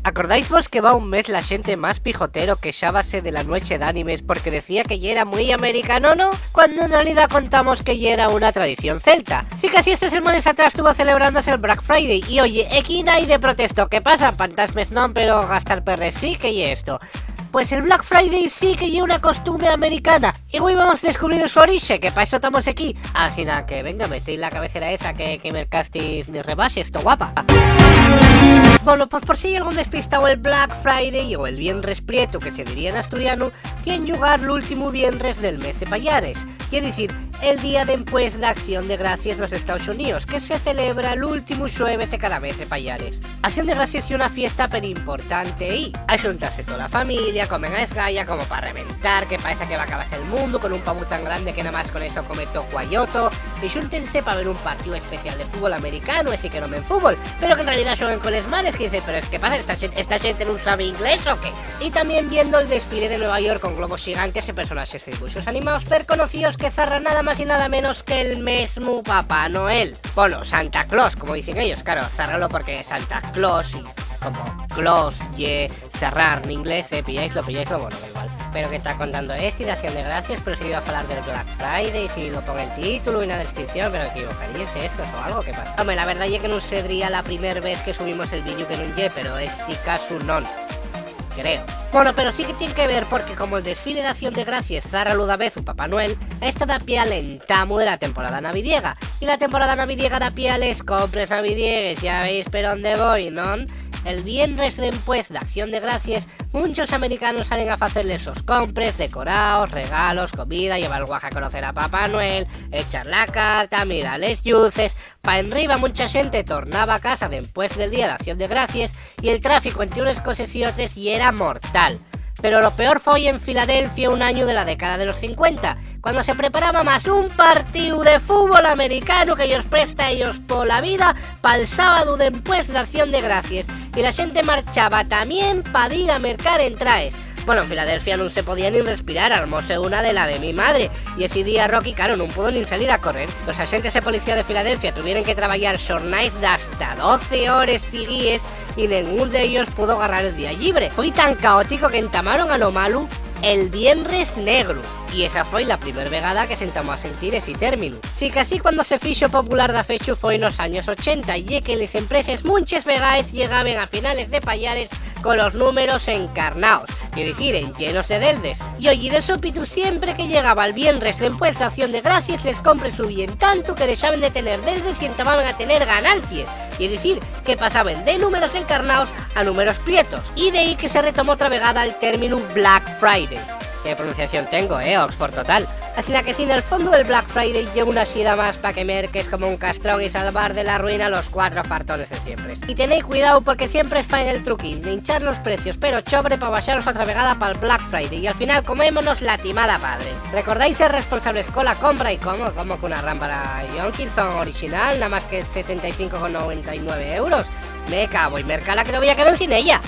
Acordáis vos que va un mes la xente más pijotero queixábase de la noche de animes porque decía que ya era muy americano, ¿no? Cuando en realidad contamos que ya era una tradición celta. Sí que así este semanas atrás estuvo celebrándose el Black Friday y oye, aquí nadie de protesto, ¿qué pasa? Fantasmes no, pero gastar perres sí que y esto. Pues el Black Friday sí que lleva una costumbre americana y hoy vamos a descubrir su origen, que para eso estamos aquí. Así nada, que venga, metéis la cabecera esa que mercastis ni rebases, esto guapa. Bueno, pues por si hay algún despistado, el Black Friday o el Viernes Prieto, que se diría en asturiano, tiene lugar el último viernes del mes de Pallares, quiere decir, el día después de Acción de Gracias en los Estados Unidos, que se celebra el último jueves de cada mes de Pallares. Acción de Gracias es una fiesta pero importante y a juntarse toda la familia, comen a esgalla como para reventar, que parece que va a acabarse el mundo con un pavo tan grande que nada más con eso come tocuayoto, y júntense para ver un partido especial de fútbol americano, así que no ven fútbol, pero que en realidad juegan con les males, que dicen, pero es que pasa, ¿esta gente no sabe inglés o qué? Y también viendo el desfile de Nueva York con globos gigantes y personajes de dibujos animados per conocidos que zarran nada más y nada menos que el mismo Papá Noel. Bueno, Santa Claus, como dicen ellos, claro, zarralo porque es Santa Claus y como Claus y cerrar en inglés, pilláis, bueno, da igual. Pero que está contando de Acción de Gracias, pero si iba a hablar del Black Friday, si lo pongo en título y en la descripción, pero equivocaríais esto o algo, ¿qué pasa? Hombre, la verdad es que no sería la primera vez que subimos el vídeo que no lle, pero este caso no, creo. Bueno, pero sí que tiene que ver porque como el desfile de Acción de Gracias zarra lo da vez un Papá Noel, esta da pie al entamo de la temporada navidiega. Y la temporada navidiega da pie a les compres navidiegues, ya veis por dónde voy, ¿no? El viernes después de Acción de Gracias, muchos americanos salen a hacerle sus compres, decorados, regalos, comida, llevar el guaje a conocer a Papá Noel, echar la carta, mirar les luces. Pa' enriba mucha gente tornaba a casa después del día de Acción de Gracias y el tráfico entre unas cosesiones y era mortal. Pero lo peor fue en Filadelfia un año de la década de los 50, cuando se preparaba más un partido de fútbol americano que ellos presta a ellos por la vida para el sábado después de Acción de Gracias, y la gente marchaba también para ir a mercar entraes. Bueno, en Filadelfia no se podía ni respirar, armóse una de la de mi madre, y ese día Rocky, claro, no pudo ni salir a correr. Los agentes de policía de Filadelfia tuvieron que trabajar jornadas de hasta 12 horas seguidas y ninguno de ellos pudo agarrar el día libre. Fue tan caótico que entamaron a lo malo el Viernes Negro, y esa fue la primera vegada que sentamos a sentir ese término. Sí que así cuando se fixo popular da fecho fue en los años 80, y que las empresas muchas vegaes llegaban a finales de Pallares con los números encarnados, es decir, en llenos de deldes. Y oye, de súpitu siempre que llegaba el viernes después de Acción de Gracias les compre subían tanto que dejaban de tener deldes y entraban a tener ganancias, y es decir, que pasaban de números encarnados a números prietos. Y de ahí que se retomó otra vegada el término Black Friday. ¿Qué pronunciación tengo, Oxford total? Así que si en el fondo el Black Friday lleva una sida más pa' que merques como un castrón y salvar de la ruina los 4 fartones de siempre. Y tenéis cuidado porque siempre es en el truquín de hinchar los precios, pero chobre pa' baixaros otra vegada para el Black Friday y al final comémonos la timada padre. ¿Recordáis ser responsables con la compra y cómo que una rámpara Jonkinson original, nada más que 75,99 euros? Me cago y mercala que no voy a quedar sin ella.